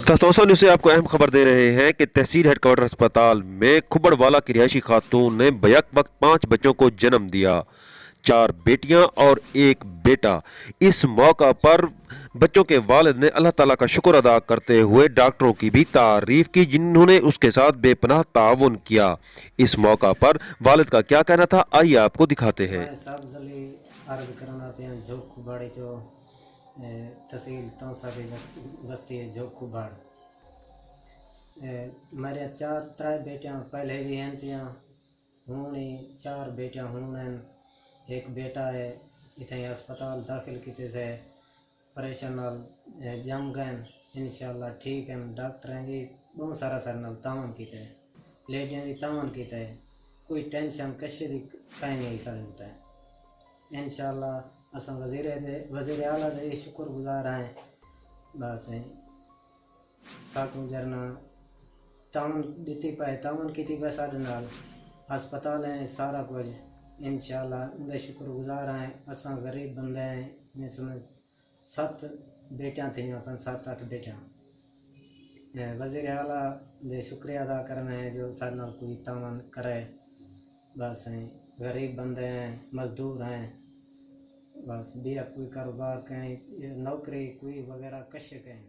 दोस्तों न्यूज़ से आपको अहम खबर दे रहे हैं कि तहसील हेडक्वार्टर अस्पताल में खुबड़वाला की रिहायशी खातून ने बैक वक्त 5 बच्चों को जन्म दिया। 4 बेटियां और 1 बेटा। इस मौका पर बच्चों के वालिद ने अल्लाह ताला का शुक्र अदा करते हुए डॉक्टरों की भी तारीफ की जिन्होंने उसके साथ बेपनाह ताउन किया। इस मौका पर वालिद का क्या कहना था, आइए आपको दिखाते हैं। मैं सबजली अर्ज करना पे झोंकू बाड़ी चो तहसील तौसा की बस्ती है झोंकू बाड़। मेरे चार त्रै बेटियां पहले भी हैं पियां हूँ 4 बेटियां हूँ एक बेटा है इतने अस्पताल दाखिल किते से परेशान नाल जम गए इंशाल्लाह ठीक है। डॉक्टर हैं जी बहुत सारा सर नाल तावन किते लेडियां भी तावन किते कोई टेंशन कशे दी कहीं नहीं सर होता है इंशाल्लाह अस वज़ीर आला दे शुक्रगुजार हैं। बस साकू जरना तावन दी पाए तावन की पाए साढ़े नाल अस्पताल हैं सारा कुछ इंशाल्लाह उनके शुक्रगुजार हैं। अस गरीब बंदे हैं मैं समझ 7 बेटियां थी 7-8 बेटियां वज़ीर आला दे शुक्रिया अदा करना है जो सारे नाल कोई तावन करे। बस गरीब बंदे हैं मजदूर हैं बस भी कोई कारोबार कहीं नौकरी कोई वगैरह कश कहीं